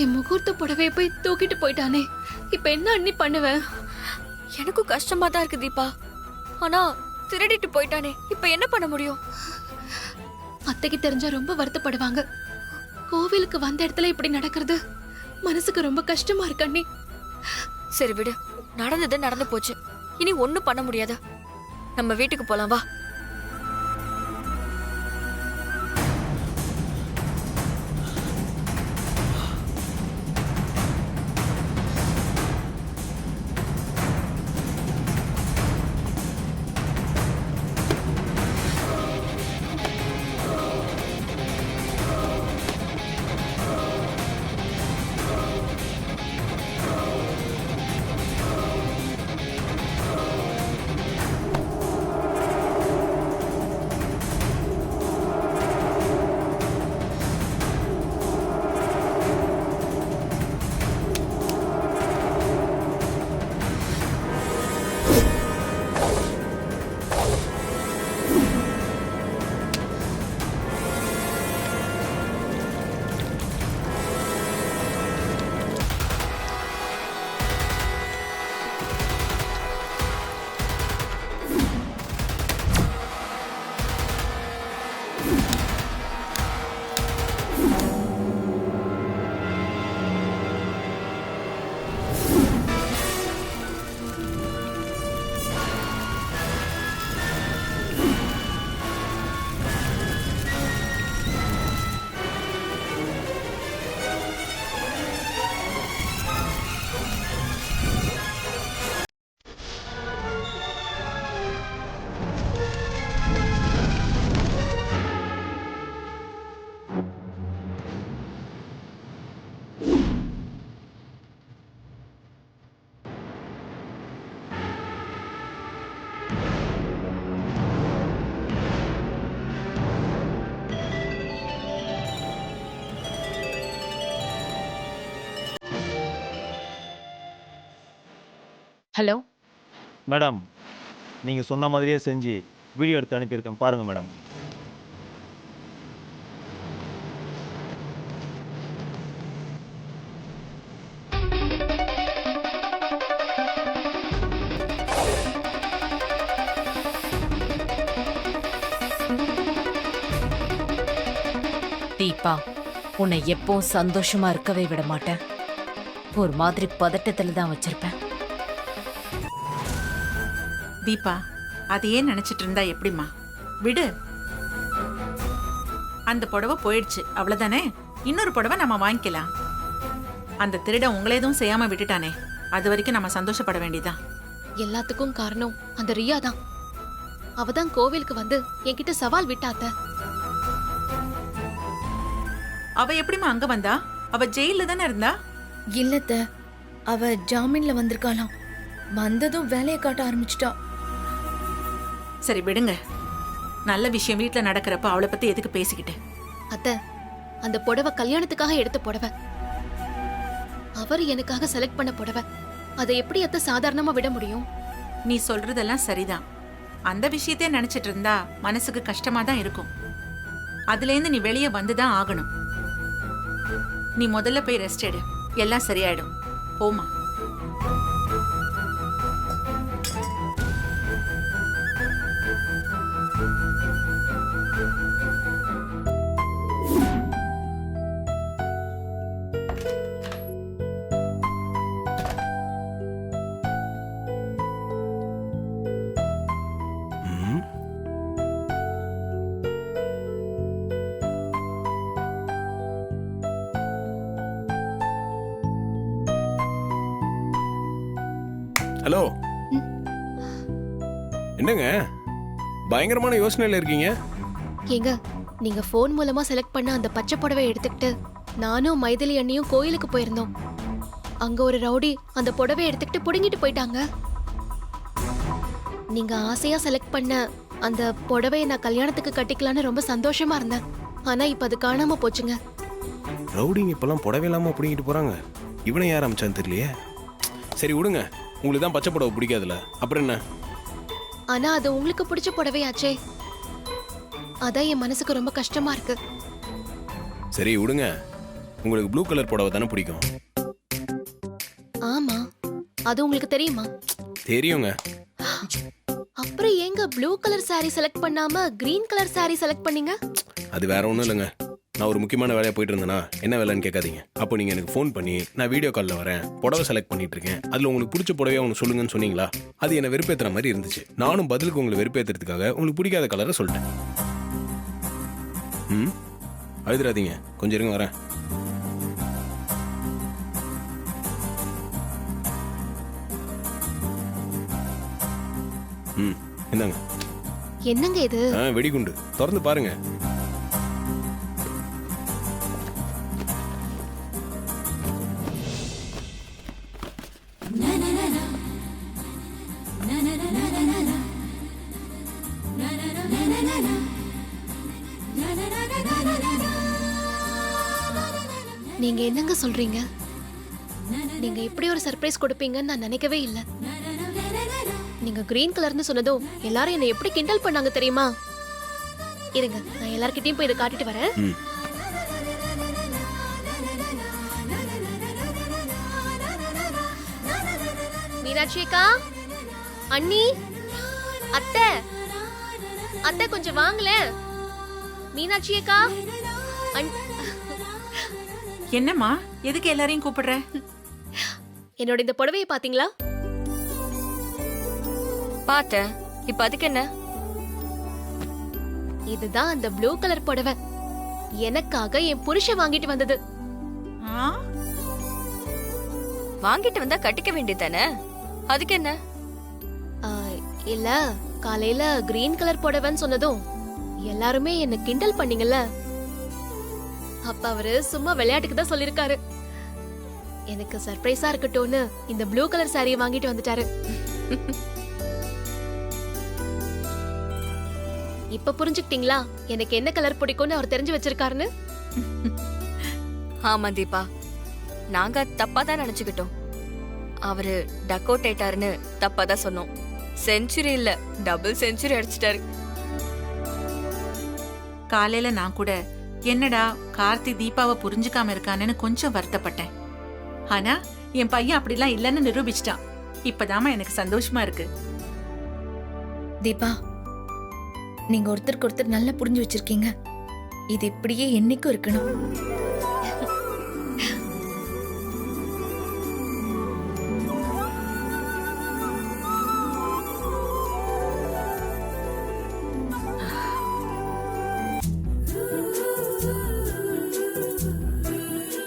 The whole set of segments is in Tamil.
என் முகூர்த்த புடவைய போய் தூக்கிட்டு போயிட்டானே. இப்ப என்ன அண்ணி பண்ணுவேன்? எனக்கும் கஷ்டமா தான் இருக்கு தீபா. ஆனா திருடிட்டு போயிட்டானே, இப்ப என்ன பண்ண முடியும்? அத்தைக்கு தெரிஞ்சா ரொம்ப வருத்தப்படுவாங்க. கோவிலுக்கு வந்த இடத்துல இப்படி நடக்கிறது மனசுக்கு ரொம்ப கஷ்டமா இருக்கு அண்ணி. சரி விடு, நடந்தது நடந்து போச்சு. இனி ஒண்ணும் பண்ண முடியாது. நம்ம வீட்டுக்கு போலாம் வா. ஹலோ மேடம், நீங்கள் சொன்ன மாதிரியே செஞ்சு வீடியோ எடுத்து அனுப்பியிருக்கேன் பாருங்கள் மேடம். தீபா, உன்னை எப்பவும் சந்தோஷமா இருக்கவே விட மாட்டேன். ஒரு மாதிரி பதட்டத்துல தான் வச்சிருப்பேன். தீபா, அதையே நினைச்சிட்டு இருந்தா எப்படிமா? விடு. அந்த புடவை போயிடுச்சு, அவ்வளவுதானே. இன்னொரு புடவை நம்ம வாங்கிக்கலாம். அந்த திருடன் உங்களை எதுவும் செய்யாம விட்டுட்டானே, அது வரைக்கும் நம்ம சந்தோஷப்பட வேண்டியதான். எல்லாத்துக்கும் காரணம் அந்த ரியா தான். அவதான் கோவிலுக்கு வந்து என்கிட்ட சவால் விட்டாத்த. அவ எப்படிமா அங்க வந்தா? அவ ஜெயில தானே இருந்தா. இல்லத்த, அவ ஜாமீன்ல வந்திருக்காளாம். வந்ததும் வேலையை காட்ட ஆரம்பிச்சிட்டா. சரி விடுங்க. நல்ல விஷயம் வீட்டுல நடக்கிறப்ப அவளை பத்தி எதுக்கு பேசிக்கிட்டு? அத்த, அந்த புடவை கல்யாணத்துக்காக எடுத்த புடவை. அவர் எனக்காக செலக்ட் பண்ண புடவை. அதை எப்படி அத்த சாதாரணமா விட முடியும்? நீ சொல்றதெல்லாம் சரிதான். அந்த விஷயத்தையே நினைச்சிட்டு இருந்தா மனசுக்கு கஷ்டமா தான் இருக்கும். அதுல இருந்து நீ வெளியே வந்துதான் ஆகணும். நீ முதல்ல போய் ரெஸ்ட் எடு, எல்லாம் சரியாயிடும். போமா. ஹலோ, என்னங்க பயங்கரமான யோசனையில இருக்கீங்க? ஏங்க, நீங்க போன் மூலமா செலக்ட் பண்ண அந்த பச்சை புடவை எடுத்துக்கிட்டு நானும் மைதிலி அண்ணியும் கோயிலுக்கு போயிருந்தோம். அங்க ஒரு ரவுடி அந்த புடவை எடுத்துக்கிட்டு புடுங்கிட்டு போயிட்டாங்க. நீங்க ஆசையா செலக்ட் பண்ண அந்த புடவையை நான் கல்யாணத்துக்கு கட்டிக்கலான்னு ரொம்ப சந்தோஷமா இருந்தேன். ஆனா இப்ப அது காணாம போச்சுங்க. ரவுடிங்க இப்பெல்லாம் புடவை இல்லாம பிடிங்கிட்டு போறாங்க. இவனை யார் அமைச்சான்னு தெரியலையே. சரி விடுங்க, உங்களுக்கு தான் பச்சை புடவை பிடிக்காதுல, அப்புறம் என்ன? ஆனா அது உங்களுக்கு பிடிச்ச புடவையாச்சே, அதான் என் மனசுக்கு ரொம்ப கஷ்டமா இருக்கு. சரி விடுங்க, உங்களுக்கு ப்ளூ கலர் புடவை தானே பிடிக்கும்? ஆமா, அது உங்களுக்கு தெரியுமா? தெரியுங்க. அப்புறம் ஏங்க ப்ளூ கலர் saree செலக்ட் பண்ணாம கிரீன் கலர் saree செலக்ட் பண்ணீங்க? அது வேற ஒன்றும் இல்லைங்க. நான் ஒரு முக்கியமான வேலையாக போயிட்டு இருந்தேன்னா என்ன வேலைன்னு கேட்காதீங்க. அப்போ நீங்கள் எனக்கு ஃபோன் பண்ணி நான் வீடியோ காலில் வரேன், புடவை செலக்ட் பண்ணிட்டு இருக்கேன், அதில் உங்களுக்கு பிடிச்ச புடவையா ஒன்று சொல்லுங்கன்னு சொன்னீங்களா? அது என்னை வெறுப்பேற்றுற மாதிரி இருந்துச்சு. நானும் பதிலுக்கு உங்களை வெறுப்பேற்றுறதுக்காக உங்களுக்கு பிடிக்காத கலரை சொல்லிட்டேன். ம், அழுதுறாதீங்க, கொஞ்சம் இருங்க வரேன். ம், இந்தாங்க. என்னங்க இது? வெடிகுண்டு திறந்து பாருங்க. நீங்க என்னங்க சொல்றீங்க? நீங்க இப்படி ஒரு சர்ப்ரைஸ் கொடுப்பீங்கன்னு நான் நினைக்கவே இல்ல. நீங்க கிரீன் கலர்னு சொன்னதும் எல்லாரும் என்ன எப்படி கிண்டல் பண்ணாங்க தெரியுமா? இருங்க, நான் எல்லார்கிட்டயும் போய் இதை காட்டிட்டு வரேன். ம், மீனாட்சி அக்கா, அண்ணி, அத்தை, அத்தை கொஞ்சம் வாங்களேன். மீனாட்சி அக்கா, என்னம்மா, எதுக்கு எல்லாரையும் கூப்பிடுற? என்னோட இந்த புடவையை பாத்தீங்களா? பார்த்தேன். இப்ப அதுக்கு என்ன? இதுதான் அந்த ப்ளூ கலர் புடவை. எனக்காக என் புருஷன் வாங்கிட்டு வந்தது. ஆ? வாங்கிட்டு வந்தா கட்டிக்க வேண்டியதானே? அதுக்கு என்ன? ஆ, இல்ல, காலையில கிரீன் கலர் புடவைன்னு சொன்னதும் எல்லாருமே என்ன கிண்டல் பண்ணீங்கல்ல. அப்ப அவரு சும்மா விளையாட்டுக்கு தான் சொல்லிருக்காரு. எனக்கு சர்ப்ரைஸா இருக்கட்டும்னு இந்த ப்ளூ கலர் சாரியை வாங்கிட்டு வந்துட்டாரு. இப்ப புரிஞ்சுக்கிட்டீங்களா எனக்கு என்ன கலர் பிடிக்கும்னு அவர் தெரிஞ்சு வச்சிருக்காருன்னு? ஆமா தீபா, நாங்க தப்பா தான் நினைச்சுக்கிட்டோம். அவரு டக்கோட்டேட்டாருன்னு தப்பா தான் சொன்னோம். செஞ்சுரி இல்ல, டபுள் செஞ்சுரி அடிச்சிட்டாரு. காலையில நான் கூட என்னடா கார்த்தி தீபாவை புரிஞ்சுக்காம இருக்கானேன்னு கொஞ்சம் வருத்தப்பட்டேன். ஆனா என் பையன் அப்படிலாம் இல்லைன்னு நிரூபிச்சிட்டான். இப்பதாம்மா எனக்கு சந்தோஷமா இருக்கு. தீபா, நீங்க ஒருத்தருக்கு ஒருத்தர் நல்லா புரிஞ்சு வச்சிருக்கீங்க. இது இப்படியே என்னைக்கும் இருக்கணும்.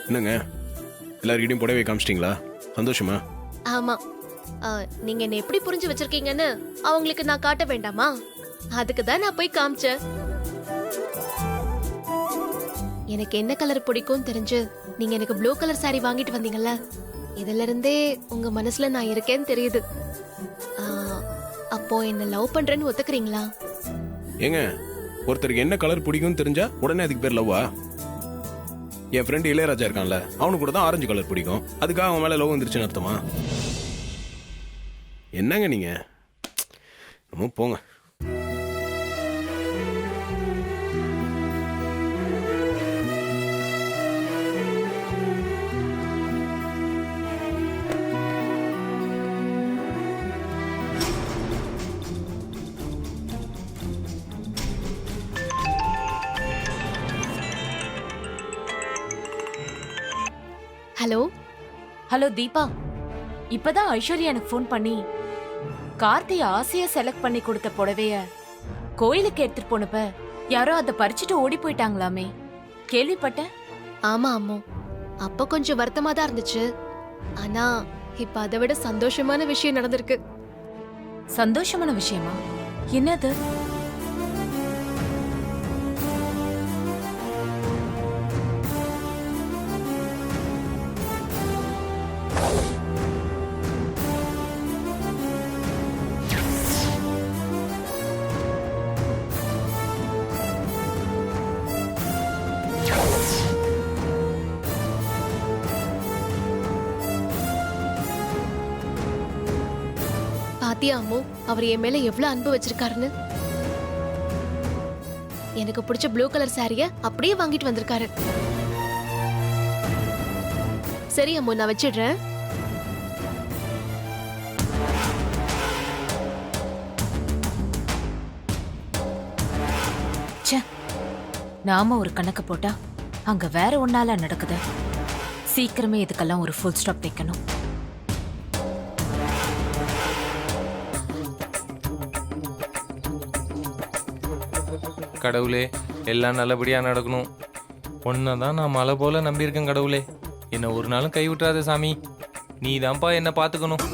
என்னங்க எல்லாருக்கிட்டையும் புடவை காமிச்சிட்டிங்களா? சந்தோஷமா? ஆமா. நீங்க என்ன எப்படி புரிஞ்சு வச்சிருக்கீங்கன்னு அவங்களுக்கு நான் காட்ட வேண்டாமா? அதுக்கு தான் நான் போய் காமிச்சேன். எனக்கு என்ன கலர் பிடிக்கும் தெரிஞ்சு நீங்க எனக்கு ப்ளூ கலர் saree வாங்கிட்டு வந்தீங்கல்ல, இதுல இருந்தே உங்க மனசுல நான் இருக்கேன்னு தெரியுது. அப்போ என்ன லவ் பண்றேன்னு ஒத்துக்கிறீங்களா? ஏங்க, ஒருத்தருக்கு என்ன கலர் பிடிக்கும்னு தெரிஞ்சா உடனே அதுக்கு பேர் லவ்வா? என் ஃப்ரெண்டு இளையராஜா இருக்கான்ல, அவனுக்கு கூட தான் ஆரஞ்சு கலர் பிடிக்கும். அதுக்காக அவன் மேலே லவ் வந்துருச்சுன்னு அர்த்தமா? என்னங்க நீங்க? நம்ம போங்க. ஹலோ. ஹலோ தீபா, இப்பதான் ஐஸ்வர்யா எனக்கு ஃபோன் பண்ணி கார்த்தி ஆசையா செலக்ட் பண்ணி கொடுத்த புடவைய கோயிலுக்கு எடுத்துட்டு போனப்ப யாரோ அதை பறிச்சுட்டு ஓடி போயிட்டாங்களாமே, கேள்விப்பட்டேன். ஆமா அம்மோ, அப்ப கொஞ்சம் வருத்தமா தான் இருந்துச்சு. ஆனா இப்ப அதை விட சந்தோஷமான விஷயம் நடந்திருக்கு. சந்தோஷமான விஷயமா? என்னது? பாத்தியா அம்மு, அவர் என் மேல எவ்வளவு அன்பு வச்சிருக்காருன்னு. எனக்கு பிடிச்ச ப்ளூ கலர் சாரிய அப்படியே வாங்கிட்டு வந்திருக்காரு. சரி அம்மு, நான் வச்சிடுறேன். ச்சே, நாம ஒரு கணக்கு போட்டா அங்க வேற ஒன்னால நடக்குது. சீக்கிரமே இதுக்கெல்லாம் ஒரு ஃபுல் ஸ்டாப் வைக்கணும். கடவுளே, எல்லாம் நல்லபடியாக நடக்கணும். ஒன்றை தான் நான் மலை போல நம்பியிருக்கேன் கடவுளே. என்னை ஒரு நாளும் கைவிட்டுறாத சாமி. நீ தான்ப்பா என்னை பார்த்துக்கணும்.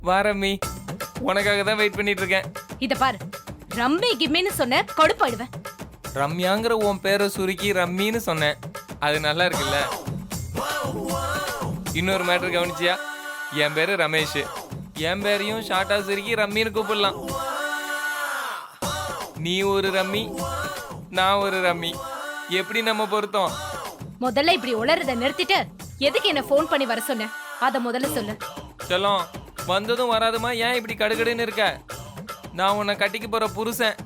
வா ரம்மி, உனக்காக தான் வெயிட் பண்ணிட்டு இருக்கேன். இத பாரு, ரம்மி கிம்மின்னு சொன்ன கடுப்பாயிடுவேன். ரம்யாங்கிற உன் பேரை சுருக்கி ரம்மின்னு சொன்னேன். அது நல்லா இருக்குல்ல? இன்னொரு மேட்டர் கவனிச்சியா? என் பேரு ரமேஷ். என் பேரையும் ஷார்ட்டா சுருக்கி ரம்மின்னு கூப்பிடலாம். நீ ஒரு ரம்மி, நான் ஒரு ரம்மி. எப்படி நம்ம பொருத்தம்? முதல்ல இப்படி உளறத நிறுத்திட்டு எதுக்கு என்ன ஃபோன் பண்ணி வர சொன்ன? அத முதல்ல சொல்லு. செல்லம், வந்ததும் வராதுமா ஏன் இப்படி கடுகடுன்னு இருக்க? நான் உன்னை கட்டிக்கு போற புருஷன்.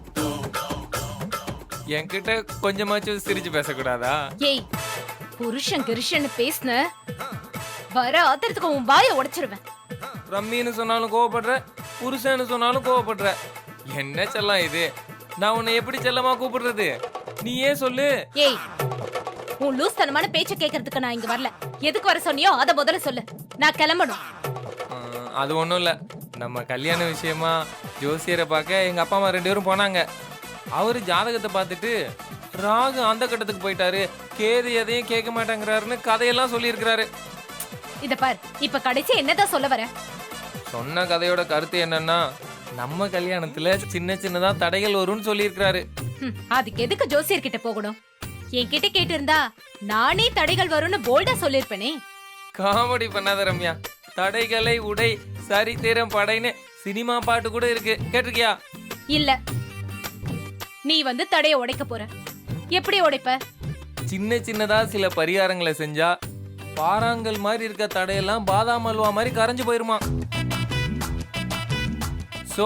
என்கிட்ட கொஞ்சமாச்சும் சிரிச்சு பேசக்கூடாதா? ஏய், புருஷன் கிருஷன்னு பேசுன வர ஆத்திரத்துக்கு உன் வாயை உடைச்சிருவேன். ரம்மின்னு சொன்னாலும் கோவப்படுற, புருஷன்னு சொன்னாலும் கோவப்படுற. என்ன செல்லம் இது? நான் உன்னை எப்படி செல்லமா கூப்பிடுறது? நீயே சொல்லு. ஏய், உன் லூஸ் தனமான பேச்ச கேட்கறதுக்கு நான் இங்க வரல. எதுக்கு வர சொன்னியோ அத முதல்ல சொல்லு. நான் கிளம்பணும். அது ஒன்றும் இல்லை. நம்ம கல்யாண விஷயமா ஜோசியரை பார்க்க எங்கள் அப்பா அம்மா 2 பேரும் போனாங்க. அவர் ஜாதகத்தை பார்த்துட்டு ராகு அந்த கட்டத்துக்கு போயிட்டாரு, கேது எதையும் கேட்க மாட்டேங்கிறாருன்னு கதையெல்லாம் சொல்லியிருக்கிறாரு. இத பார், இப்ப கடைசி என்னதான் சொல்ல வர? சொன்ன கதையோட கருத்து என்னன்னா, நம்ம கல்யாணத்துல சின்ன சின்னதா தடைகள் வரும்னு சொல்லியிருக்கிறாரு. அதுக்கு எதுக்கு ஜோசியர் கிட்ட போகணும்? என்கிட்ட கேட்டு இருந்தா நானே தடைகள் வரும்னு போல்டா சொல்லிருப்பேனே. காமெடி பண்ணாத ரம்யா. தடைகளை உடை, சரித்திரம் படைன்னு சினிமா பாட்டு கூட இருக்கு, கேட்டிருக்கியா? இல்ல, நீ வந்து தடைய உடைக்க போற. எப்படி உடைப்ப? சின்ன சின்னதா சில பரிகாரங்களை செஞ்சா பாறாங்கல் மாதிரி இருக்க தடையெல்லாம் பாதாம் அல்வா மாதிரி கரைஞ்சு போயிருமா. சோ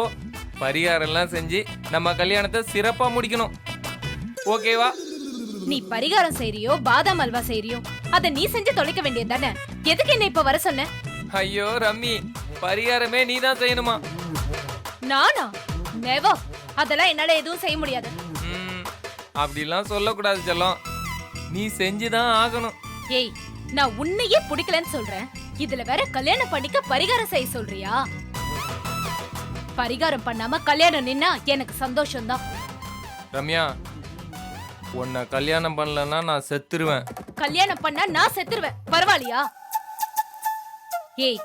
பரிகாரம் எல்லாம் செஞ்சு நம்ம கல்யாணத்தை சிறப்பா முடிக்கணும். ஓகேவா? நீ பரிகாரம் செய்றியோ பாதாம் அல்வா செய்றியோ அத நீ செஞ்சு தொலைக்க வேண்டியது தானே. எதுக்கு என்ன இப்ப வர சொன்ன? ஐயோ ரம்மி, பரிகாரமே நீ தான் செய்யணுமா? நானா? நெவர். அதெல்லாம் என்னால எதுவும் செய்ய முடியாது. அப்படிலாம் சொல்லக்கூடாது செல்லம். நீ செஞ்சுதான் ஆகணும். ஏய், நான் உன்னையே பிடிக்கலன்னு சொல்றேன். இதுல வேற கல்யாணம் பண்ணிக்க பரிகாரம் செய்ய சொல்றியா? பரிகாரம் பண்ணாம கல்யாணம் நின்னா எனக்கு சந்தோஷம்தான். ரம்யா, உன்னை கல்யாணம் பண்ணலன்னா நான் செத்துருவேன். கல்யாணம் பண்ணா நான் செத்துருவேன். பரவாயில்லையா? ஏய்,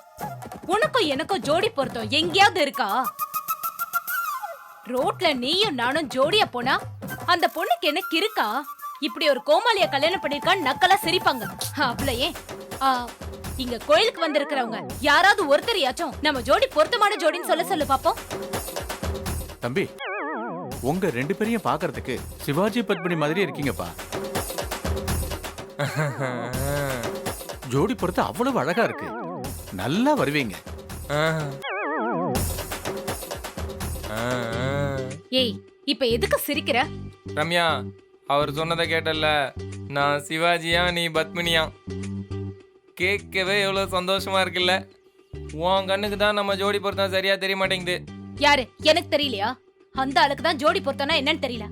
உனக்கும் எனக்கும் ஜோடி பொருத்தம் எங்கேயாவது இருக்கா? ரோட்ல நீயும் நானும் ஜோடியா போனா அந்த பொண்ணுக்கு என்ன கிறுக்கா? இப்படி ஒரு கோமாளிய கல்யாணம் பண்ணிருக்கான்னு நக்கலா சிரிப்பாங்க. அவ்வளவு ஏன் இங்க கோயிலுக்கு வந்திருக்கிறவங்க யாராவது ஒருத்தரையாச்சும் நம்ம ஜோடி பொருத்தமான ஜோடின்னு சொல்ல சொல்லு பாப்போம். தம்பி, உங்க 2 பேரையும் பாக்குறதுக்கு சிவாஜி பத்மினி மாதிரி இருக்கீங்கப்பா. ஜோடி பொறுத்து அவ்வளவு அழகா இருக்கு. நல்லா வருவீங்க. ஏய், இப்ப எதுக்கு சிரிக்கிற? ரம்யா, அவர் சொன்னதை கேட்டல்ல, நான் சிவாஜியா நீ பத்மினியா. கேட்கவே எவ்வளவு சந்தோஷமா இருக்குல்ல. உன் கண்ணுக்கு தான் நம்ம ஜோடி பொருத்தம் சரியா தெரிய மாட்டேங்குது. யாரு? எனக்கு தெரியலையா? அந்த ஆளுக்கு தான் ஜோடி பொருத்தம்னா என்னன்னு தெரியல.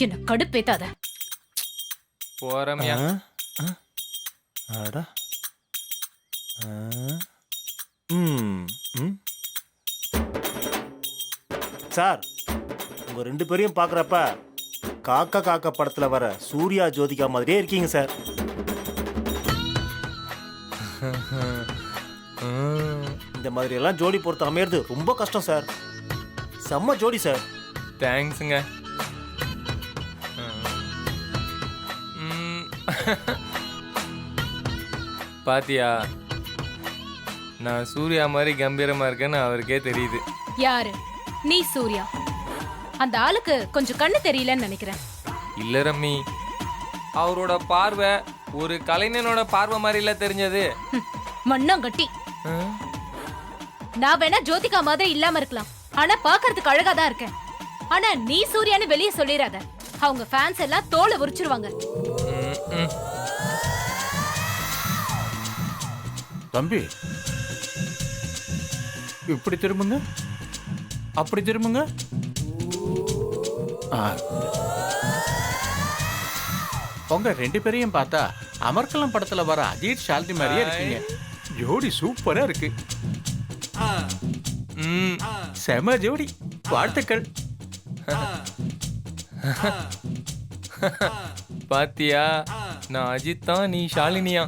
என்ன கடுப்பேத்தாத. போறம்யா. அடா. ம். ம். சார் உங்கள் 2 பேரையும் பார்க்குறப்ப காக்கா காக்கா படத்தில் வர சூர்யா ஜோதிகா மாதிரியே இருக்கீங்க சார். இந்த மாதிரி எல்லாம் ஜோடி பொறுத்து அமையிறது ரொம்ப கஷ்டம் சார். செம்ம ஜோடி சார். தேங்க்ஸுங்க. பாத்தியா, நான் சூர்யா மாதிரி கம்பீரமா இருக்கேன்னு அவருக்கே தெரியுது. யாரு நீ? சூர்யா? அந்த ஆளுக்கு கொஞ்சம் கண்ணு தெரியலன்னு நினைக்கிறேன். இல்ல ரம்மி, அவரோட பார்வை ஒரு கலைஞனோட பார்வை மாதிரில தெரிஞ்சது. மண்ணாங்கட்டி. நான் வேணா ஜோதிகா மாதிரி இல்லாம இருக்கலாம், ஆனா பாக்குறதுக்கு அழகா தான் இருக்கேன். ஆனா நீ சூர்யான்னு வெளியே சொல்லிடாத, அவங்க ஃபேன்ஸ் எல்லாம் தோலை உரிச்சிருவாங்க. தம்பி, இப்படி திரும்புங்க, அப்படி திரும்புங்க. உங்க 2 பேரையும் பார்த்தா அமர்கலம் படத்துல வர அஜித் ஷாலினி மாதிரியே இருக்கீங்க. ஜோடி சூப்பரா இருக்கு. செம ஜோடி, வாழ்த்துக்கள். பாத்தியா, நான் அஜித் தான், நீ ஷாலினியா.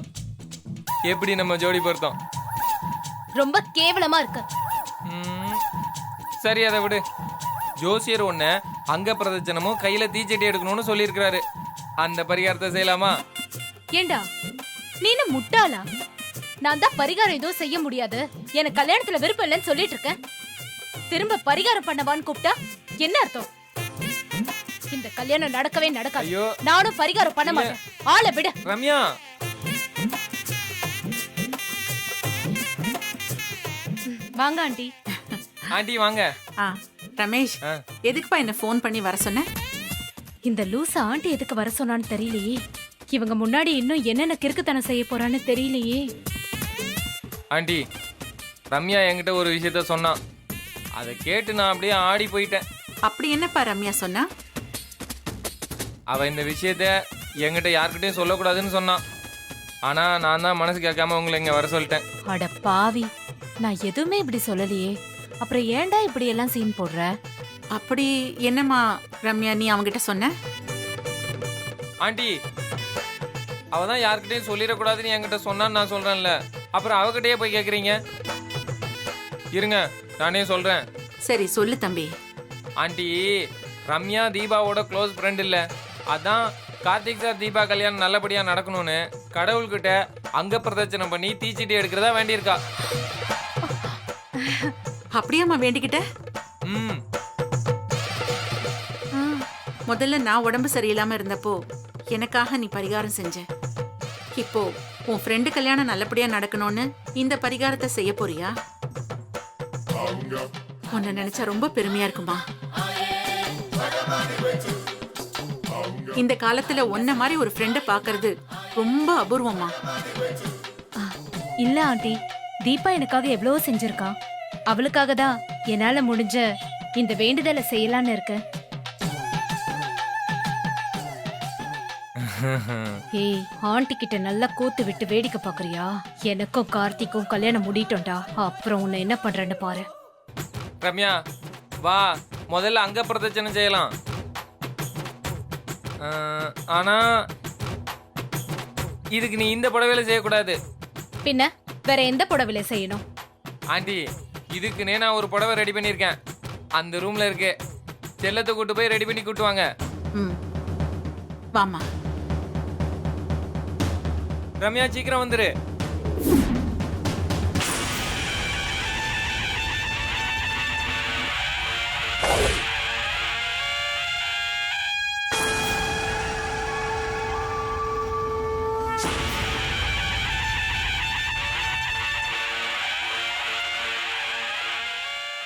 எப்படி நம்ம ஜோடி பொருத்தம்? ரொம்ப கேவலமா இருக்கு. சரி, அதை விடு. ஜோசியர் ஒன்ன அங்க பிரதட்சணமும் கையில தீச்சட்டி எடுக்கணும்னு சொல்லியிருக்கிறாரு. அந்த பரிகாரத்தை செய்யலாமா? ஏண்டா நீனு முட்டாளா? நான் தான் பரிகாரம் எதுவும் செய்ய முடியாது, எனக்கு கல்யாணத்துல விருப்பம் இல்லைன்னு சொல்லிட்டு இருக்கேன். திரும்ப பரிகாரம் பண்ணவான்னு கூப்பிட்டா என்ன அர்த்தம்? இந்த கல்யாணம் நடக்கவே நடக்காது. ஐயோ, நானும் பரிகாரம் பண்ண மாட்டேன். ஆளை விடு. ரம்யா, வாங்க ஆண்டி. ஆண்டி வாங்க. ரமேஷ், எதுக்குப்பா என்ன ஃபோன் பண்ணி வர சொன்ன? இந்த லூசா ஆண்டி எதுக்கு வர சொன்னான்னு தெரியலையே. இவங்க முன்னாடி இன்னும் என்னென்ன கிறுக்குத்தனம் செய்ய போறான்னு தெரியலையே. ஆண்டி, ரம்யா என்கிட்ட ஒரு விஷயத்த சொன்னான். அதை கேட்டு நான் அப்படியே ஆடி போயிட்டேன். அப்படி என்னப்பா ரம்யா சொன்னா? அவ இந்த விஷயத்த என்கிட்ட யார்கிட்டயும் சொல்லக்கூடாதுன்னு சொன்னான். ஆனா நான் தான் மனசு கேட்காம உங்களை இங்க வர சொல்லிட்டேன். அட பாவி, நான் எதுவுமே இப்படி சொல்லலையே. அப்புறம் ஏன்டா இப்படி எல்லாம் சீன் போடுற? அப்படி என்னம்மா ரம்யா நீ அவங்கிட்ட சொன்ன? ஆண்டி, அவ தான் யார்கிட்டயும் சொல்லிடக்கூடாதுன்னு என்கிட்ட சொன்னான்னு நான் சொல்றேன்ல, அப்புறம் அவகிட்டயே போய் கேக்குறீங்க. இருங்க, நானே சொல்றேன். சரி சொல்லு தம்பி. ஆண்டி, ரம்யா தீபாவோட க்ளோஸ் ஃப்ரெண்ட் இல்ல. அதான் கார்த்திக் சார் தீபா கல்யாணம் நல்லபடியா நடக்கணும்னு கடவுள்கிட்ட அங்க பிரதட்சணம் பண்ணி தீச்சட்டி எடுக்கிறதா வேண்டியிருக்கா. அப்படியாம்மா வேண்டிக்கிட்ட? முதல்ல நான் உடம்பு சரியில்லாம இருந்தப்போ எனக்காக நீ பரிகாரம் செஞ்ச. இப்போ உன் ஃப்ரெண்டு கல்யாணம் நல்லபடியா நடக்கணும்னு இந்த பரிகாரத்தை செய்ய போறியா? உன்னை நினைச்சா ரொம்ப பெருமையா இருக்குமா. இந்த காலத்துல உன்ன மாதிரி ஒரு ஃப்ரெண்ட பாக்குறது ரொம்ப அபூர்வமா. இல்ல ஆண்டி, தீபா எனக்காக எவ்வளவோ செஞ்சிருக்கா. அவளுக்காக தான் என்னால முடிஞ்ச இந்த வேண்டுதலை செய்யலான்னு இருக்கேன். ஏய், ஆண்டி கிட்ட நல்லா கூத்து விட்டு வேடிக்கை பாக்குறியா? எனக்கும் கார்த்திக்கும் கல்யாணம் முடிட்டோம்டா, அப்புறம் உன்னை என்ன பண்றேன்னு பாரு. ரம்யா வா, முதல்ல அங்க பிரதட்சணம் செய்யலாம். ஆனா இதுக்கு நீ இந்த புடவையில செய்யக்கூடாது. பின்ன வேற எந்த புடவையில செய்யணும்? ஆண்டி, இதுக்குன்னே நான் ஒரு புடவை ரெடி பண்ணியிருக்கேன். அந்த ரூம்ல இருக்கு. செல்லத்தை கூட்டு போய் ரெடி பண்ணி கூட்டு வாங்க. வாமா ரம்யா, சீக்கிரம் வந்துரு.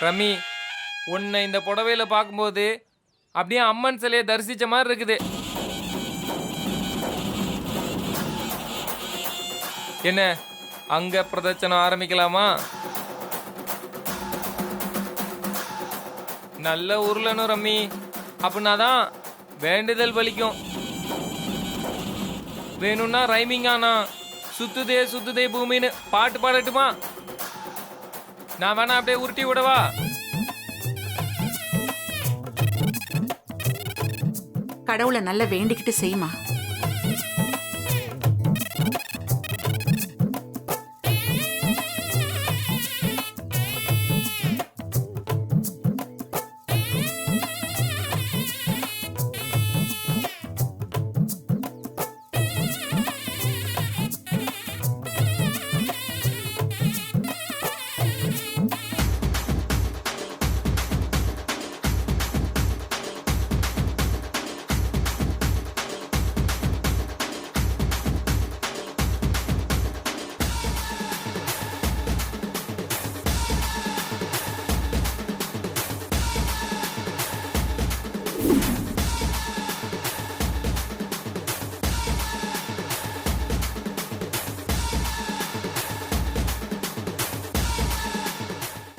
ரம்மி, உன்னை இந்த புடவையில பார்க்கும்போது அப்படியே அம்மன் சிலையை தரிசிச்ச மாதிரி இருக்குது. என்ன, அங்க பிரதட்சணம் ஆரம்பிக்கலாமா? நல்ல உருளணும் ரம்மி, அப்படின்னாதான் வேண்டுதல் பலிக்கும். வேணும்னா ரைமிங்கானா சுத்துதே சுத்துதே பூமின்னு பாட்டு பாடட்டுமா? நான் வேணா அப்படியே உருட்டி விடவா? கடவுளை நல்லா வேண்டிக்கிட்டு செய்யுமா.